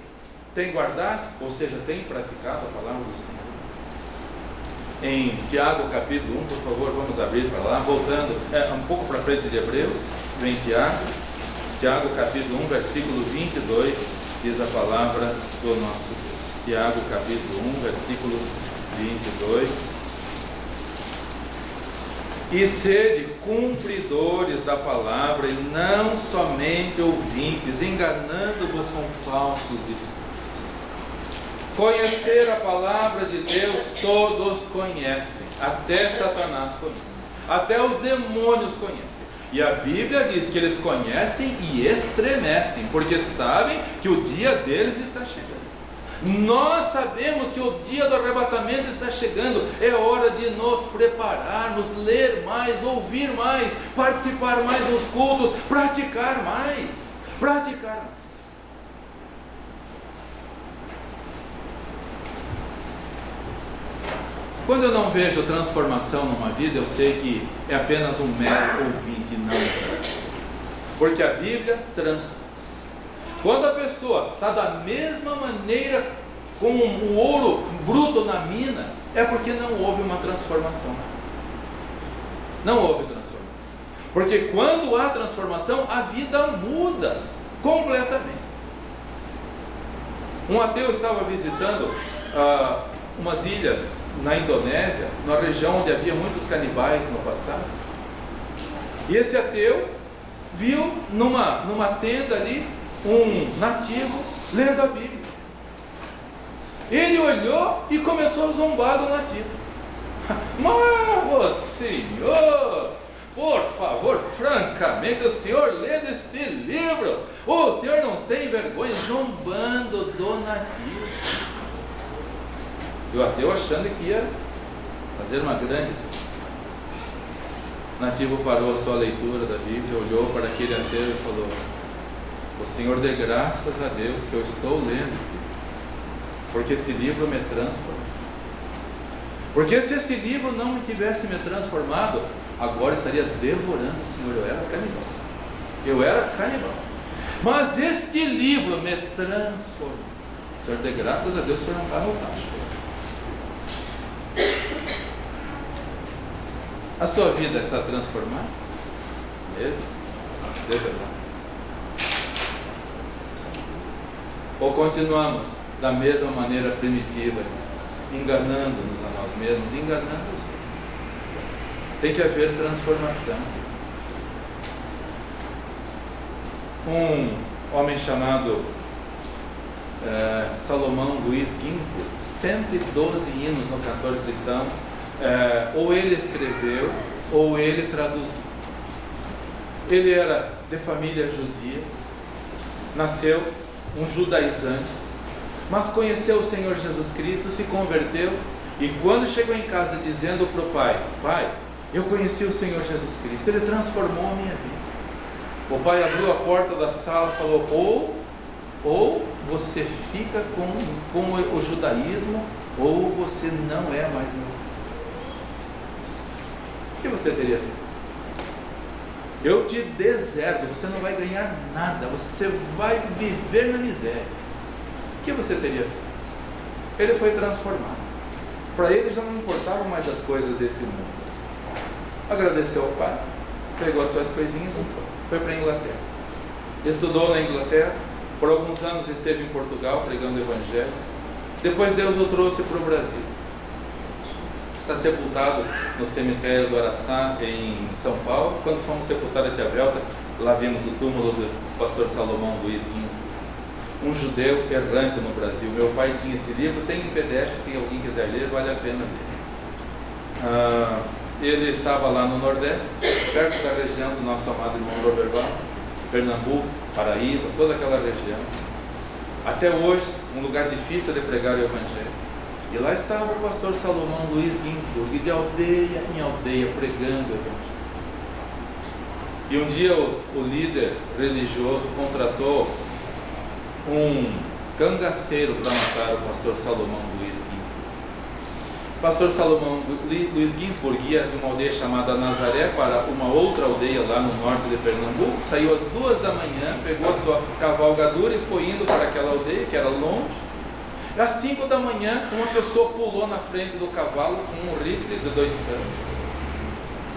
Tem guardado? Ou seja, tem praticado a palavra do Senhor? Em Tiago capítulo 1, por favor, vamos abrir para lá, voltando um pouco para frente de Hebreus, vem Tiago capítulo 1, versículo 22, diz a palavra do nosso Deus. Tiago capítulo 1, versículo 22. E sede cumpridores da palavra e não somente ouvintes, enganando-vos com falsos discursos. Conhecer a palavra de Deus todos conhecem, até Satanás conhece, até os demônios conhecem. E a Bíblia diz que eles conhecem e estremecem, porque sabem que o dia deles está chegando. Nós sabemos que o dia do arrebatamento está chegando. É hora de nos prepararmos, ler mais, ouvir mais, participar mais dos cultos, praticar mais. Quando eu não vejo transformação numa vida, eu sei que é apenas um mero ouvinte, não prático. Porque a Bíblia transforma. Quando a pessoa está da mesma maneira com o ouro bruto na mina, é porque não houve uma transformação. Não houve transformação. Porque quando há transformação, a vida muda completamente. Um ateu estava visitando umas ilhas na Indonésia, na região onde havia muitos canibais no passado. E esse ateu viu numa tenda ali um nativo lendo a Bíblia. Ele olhou e começou a zombar do nativo. Mas, senhor, por favor, francamente, o senhor lendo esse livro, o senhor não tem vergonha, zombando do nativo. E o ateu achando que ia fazer uma grande. O nativo parou a sua leitura da Bíblia, olhou para aquele ateu e falou: o senhor dê graças a Deus que eu estou lendo esse livro, porque esse livro me transformou. Porque se esse livro não me tivesse me transformado, agora estaria devorando o Senhor. Eu era canibal. Mas este livro me transformou. O Senhor dê graças a Deus, o Senhor não vai voltar. A sua vida está transformada? Mesmo? De verdade. Ou continuamos da mesma maneira primitiva, enganando-nos a nós mesmos, enganando os outros? Tem que haver transformação. Um homem chamado Salomão Luiz Ginsburg, 112 hinos no cantor cristão, ou ele escreveu, ou ele traduziu. Ele era de família judia, nasceu um judaizante, mas conheceu o Senhor Jesus Cristo, se converteu, e quando chegou em casa dizendo para o pai: pai, eu conheci o Senhor Jesus Cristo, ele transformou a minha vida. O pai abriu a porta da sala e falou: ou você fica com o judaísmo, ou você não é mais meu. O que você teria feito? Eu te deserto, você não vai ganhar nada, você vai viver na miséria. O que você teria feito? Ele foi transformado. Para ele já não importavam mais as coisas desse mundo. Agradeceu ao pai, pegou as suas coisinhas e foi para a Inglaterra. Estudou na Inglaterra, por alguns anos esteve em Portugal pregando o Evangelho. Depois Deus o trouxe para o Brasil. Está sepultado no cemitério do Araçá, em São Paulo. Quando fomos sepultar a Tia Velta, lá vimos o túmulo do pastor Salomão Luiz Ginsburg, um judeu errante no Brasil. Meu pai tinha esse livro, tem em PDF, se alguém quiser ler, vale a pena ler. Ele estava lá no Nordeste, perto da região do nosso amado irmão Roberval, Pernambuco, Paraíba, toda aquela região. Até hoje, um lugar difícil de pregar o Evangelho. E lá estava o pastor Salomão Luiz Ginsburg, de aldeia em aldeia, pregando o Evangelho. E um dia o líder religioso contratou um cangaceiro para matar o pastor Salomão Luiz Ginsburg. O pastor Salomão Luiz Ginsburg ia de uma aldeia chamada Nazaré para uma outra aldeia lá no norte de Pernambuco, saiu às 2 da manhã, pegou a sua cavalgadura e foi indo para aquela aldeia que era longe. Às 5 da manhã, uma pessoa pulou na frente do cavalo com um rifle de 2 canos.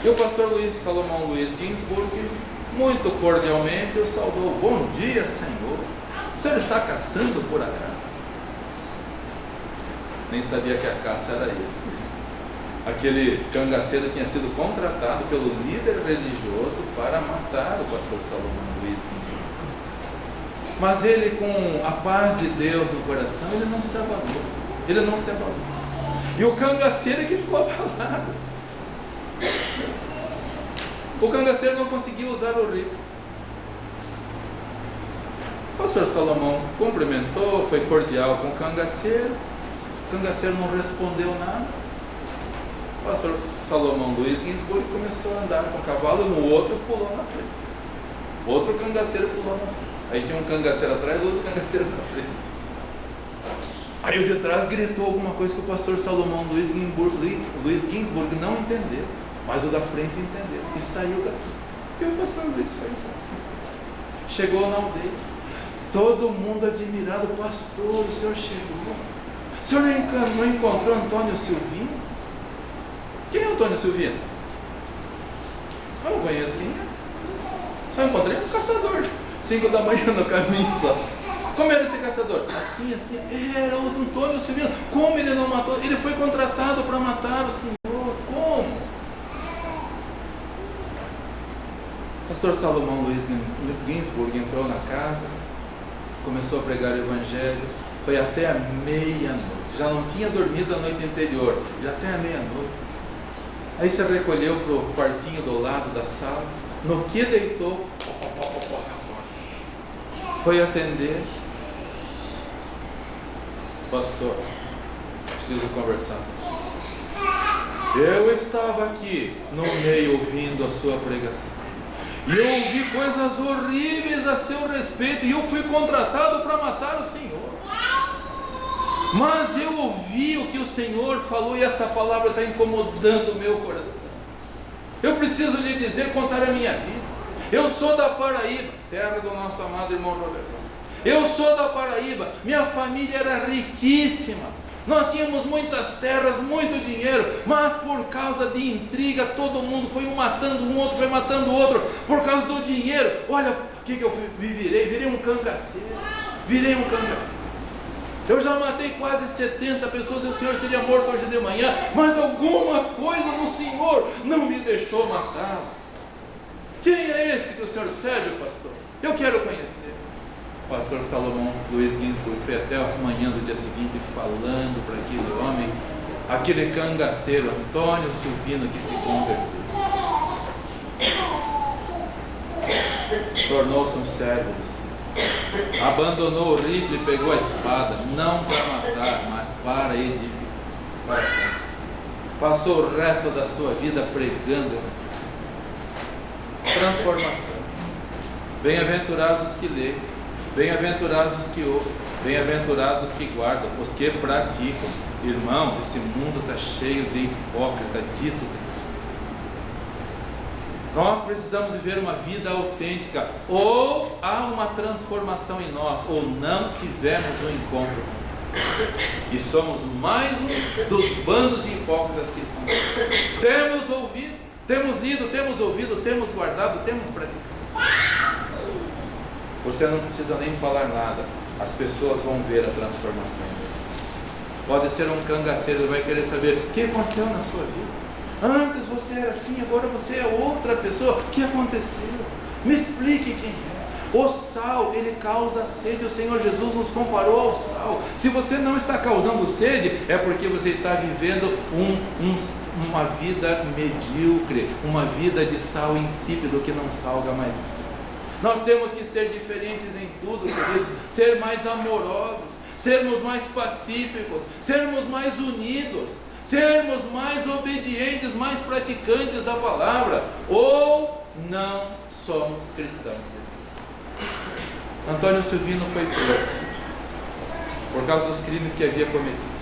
E o pastor Salomão Luiz Ginsburg, muito cordialmente, o saudou: bom dia, Senhor. O senhor está caçando por acaso? Nem sabia que a caça era ele. Aquele cangaceiro tinha sido contratado pelo líder religioso para matar o pastor Salomão Luiz Ginsburg. Mas ele, com a paz de Deus no coração, ele não se abalou. Ele não se abalou. E o cangaceiro é que ficou abalado. O cangaceiro não conseguiu usar o rifle. O pastor Salomão cumprimentou, foi cordial com o cangaceiro. O cangaceiro não respondeu nada. O pastor Salomão Luiz Ginsburg começou a andar com o cavalo e o outro pulou na frente. Outro cangaceiro pulou na frente. Aí tinha um cangaceiro atrás e outro cangaceiro na frente. Aí o de trás gritou alguma coisa que o pastor Salomão Luiz Ginsburg não entendeu, mas o da frente entendeu e saiu daqui. E o pastor Luiz foi embora. Chegou na aldeia, todo mundo admirado: pastor, o senhor chegou. O senhor não encontrou Antônio Silvino? Quem é Antônio Silvino? Eu não conheço quem é. Só encontrei um caçador. 5 da manhã no caminho só. Como era esse caçador? Assim, era o Antônio Silvino. Como ele não matou? Ele foi contratado para matar o Senhor. Como? Pastor Salomão Luiz Ginsburg entrou na casa, começou a pregar o Evangelho, foi até a meia-noite. Já não tinha dormido a noite anterior, já até a meia-noite. Aí se recolheu para o quartinho do lado da sala, no que deitou, foi atender. Pastor, preciso conversar com você. Eu estava aqui no meio ouvindo a sua pregação. E eu ouvi coisas horríveis a seu respeito. E eu fui contratado para matar o Senhor. Mas eu ouvi o que o Senhor falou. E essa palavra está incomodando o meu coração. Eu preciso lhe dizer, contar a minha vida. Eu sou da Paraíba, terra do nosso amado irmão Roberto. Eu sou da Paraíba. Minha família era riquíssima. Nós tínhamos muitas terras, muito dinheiro, mas por causa de intriga, todo mundo foi um matando um outro, foi matando o outro, por causa do dinheiro. Olha o que eu virei, virei um cangaceiro, Eu já matei quase 70 pessoas e o Senhor teria morto hoje de manhã, mas alguma coisa no Senhor não me deixou matá-lo. Quem é esse que o Senhor serve, pastor? Eu quero conhecer. O pastor Salomão Luiz Ginsburg foi até a manhã do dia seguinte falando para aquele homem, aquele cangaceiro Antônio Silvino, que se converteu. Tornou-se um servo do Senhor. Abandonou o rifle e pegou a espada, não para matar, mas para edificar. Passou o resto da sua vida pregando transformação. Bem-aventurados os que leem, bem-aventurados os que ouvem, bem-aventurados os que guardam, os que praticam. Irmãos, esse mundo está cheio de hipócrita, dito cristão. Nós precisamos viver uma vida autêntica. Ou há uma transformação em nós, ou não tivemos um encontro com Deus. E somos mais um dos bandos de hipócritas que estão. Temos ouvido, temos lido, temos ouvido, temos guardado, temos praticado. Você não precisa nem falar nada, as pessoas vão ver a transformação. Pode ser um cangaceiro, ele vai querer saber o que aconteceu na sua vida. Antes você era assim, agora você é outra pessoa. O que aconteceu? Me explique quem é. O sal, ele causa sede. O Senhor Jesus nos comparou ao sal. Se você não está causando sede, é porque você está vivendo uma vida medíocre, uma vida de sal insípido que não salga mais. Nós temos que ser diferentes em tudo, queridos, ser mais amorosos, sermos mais pacíficos, sermos mais unidos, sermos mais obedientes, mais praticantes da palavra, ou não somos cristãos. Antônio Silvino foi preso por causa dos crimes que havia cometido.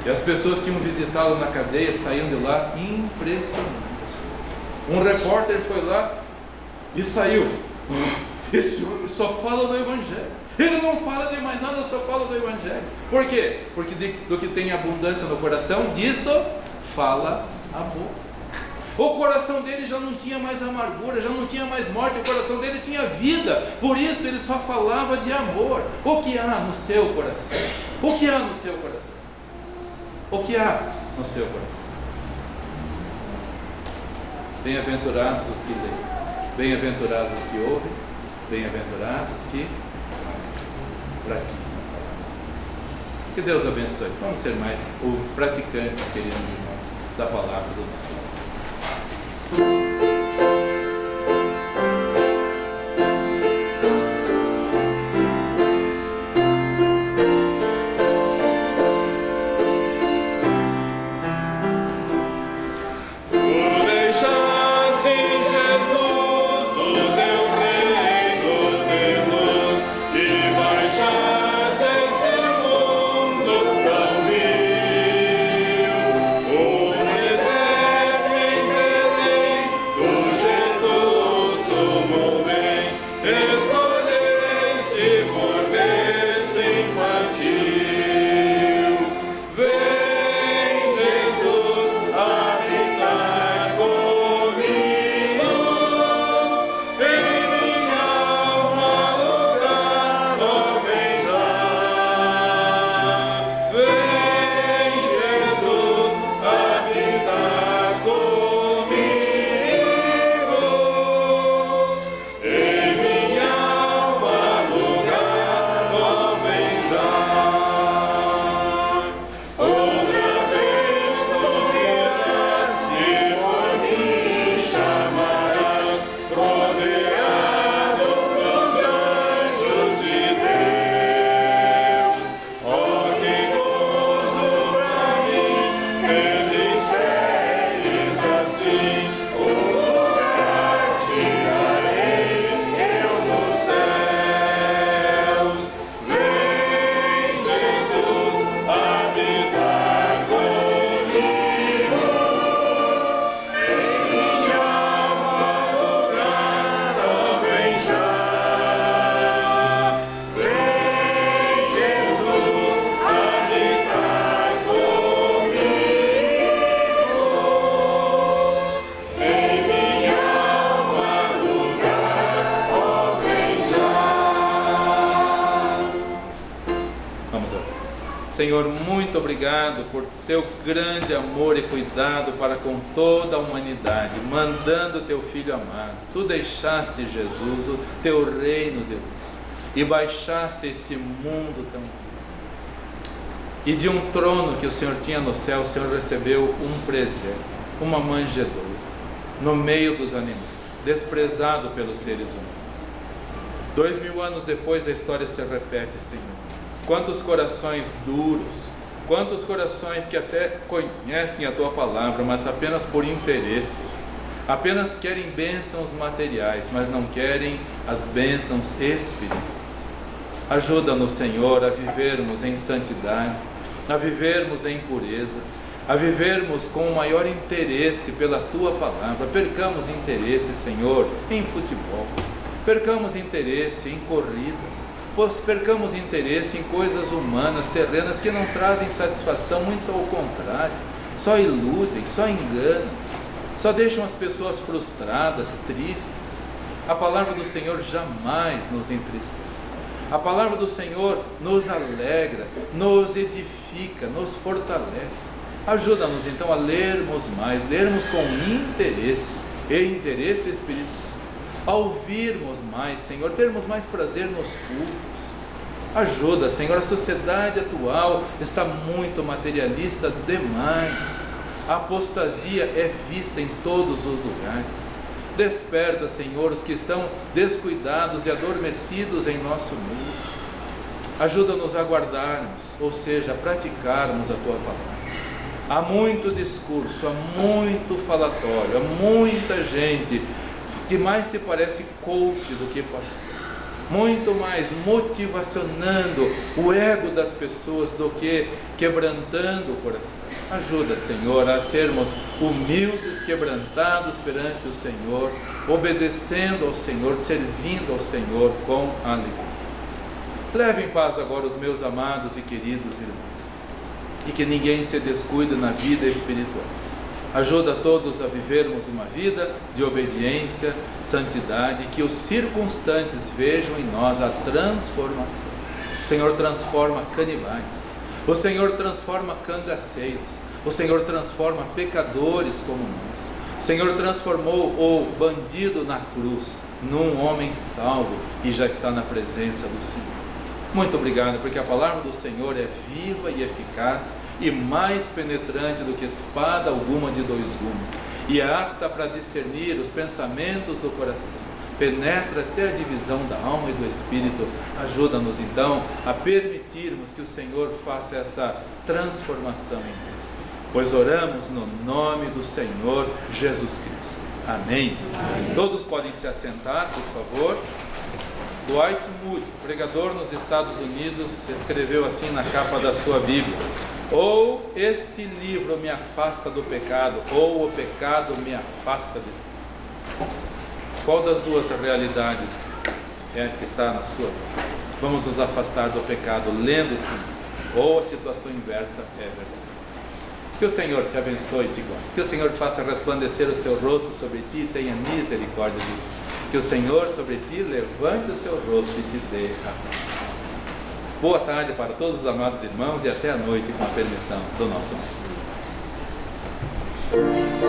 E as pessoas que iam visitá-lo na cadeia saíam de lá impressionadas. Um repórter foi lá e saiu. Esse homem só fala do Evangelho. Ele não fala de mais nada, só fala do Evangelho. Por quê? Porque do que tem abundância no coração, disso fala a boca. O coração dele já não tinha mais amargura, já não tinha mais morte, o coração dele tinha vida. Por isso ele só falava de amor. O que há no seu coração? O que há no seu coração? O que há no seu coração? Bem-aventurados os que leem, bem-aventurados os que ouvem, bem-aventurados os que praticam. Que Deus abençoe. Vamos ser mais praticantes, queridos irmãos, da palavra do nosso Deus. Senhor, muito obrigado por teu grande amor e cuidado para com toda a humanidade, mandando teu Filho amado. Tu deixaste, Jesus, o teu reino de luz e baixaste este mundo tão ruim. E de um trono que o Senhor tinha no céu, o Senhor recebeu um presente, uma manjedoura, no meio dos animais, desprezado pelos seres humanos. 2000 anos depois a história se repete, Senhor. Quantos corações duros, quantos corações que até conhecem a Tua palavra, mas apenas por interesses, apenas querem bênçãos materiais, mas não querem as bênçãos espirituais. Ajuda-nos, Senhor, a vivermos em santidade, a vivermos em pureza, a vivermos com o maior interesse pela Tua palavra. Percamos interesse, Senhor, em futebol, percamos interesse em corridas, pois percamos interesse em coisas humanas, terrenas, que não trazem satisfação, muito ao contrário, só iludem, só enganam, só deixam as pessoas frustradas, tristes. A palavra do Senhor jamais nos entristece. A palavra do Senhor nos alegra, nos edifica, nos fortalece. Ajuda-nos então a lermos mais, lermos com interesse e interesse espiritual, a ouvirmos mais, Senhor, termos mais prazer nos cultos. Ajuda, Senhor, a sociedade atual está muito materialista demais. A apostasia é vista em todos os lugares. Desperta, Senhor, os que estão descuidados e adormecidos em nosso mundo. Ajuda-nos a guardarmos, ou seja, a praticarmos a Tua palavra. Há muito discurso, há muito falatório, há muita gente que mais se parece coach do que pastor, muito mais motivacionando o ego das pessoas do que quebrantando o coração. Ajuda, Senhor, a sermos humildes, quebrantados perante o Senhor, obedecendo ao Senhor, servindo ao Senhor com alegria. Leve em paz agora os meus amados e queridos irmãos, e que ninguém se descuide na vida espiritual. Ajuda a todos a vivermos uma vida de obediência, santidade, que os circunstantes vejam em nós a transformação. O Senhor transforma canibais, o Senhor transforma cangaceiros, o Senhor transforma pecadores como nós. O Senhor transformou o bandido na cruz num homem salvo e já está na presença do Senhor. Muito obrigado, porque a palavra do Senhor é viva e eficaz e mais penetrante do que espada alguma de 2 gumes, e é apta para discernir os pensamentos do coração, penetra até a divisão da alma e do espírito. Ajuda-nos então a permitirmos que o Senhor faça essa transformação em nós, pois oramos no nome do Senhor Jesus Cristo. Amém. Amém. Todos podem se assentar, por favor. Dwight Moody, pregador nos Estados Unidos, escreveu assim na capa da sua Bíblia: ou este livro me afasta do pecado, ou o pecado me afasta de si. Qual das duas realidades é que está na sua vida? Vamos nos afastar do pecado lendo este livro, ou a situação inversa é verdade? Que o Senhor te abençoe e te guarde, que o Senhor faça resplandecer o seu rosto sobre ti e tenha misericórdia de ti. Que o Senhor sobre ti levante o seu rosto e te dê a paz. Boa tarde para todos os amados irmãos e até a noite, com a permissão do nosso Mestre.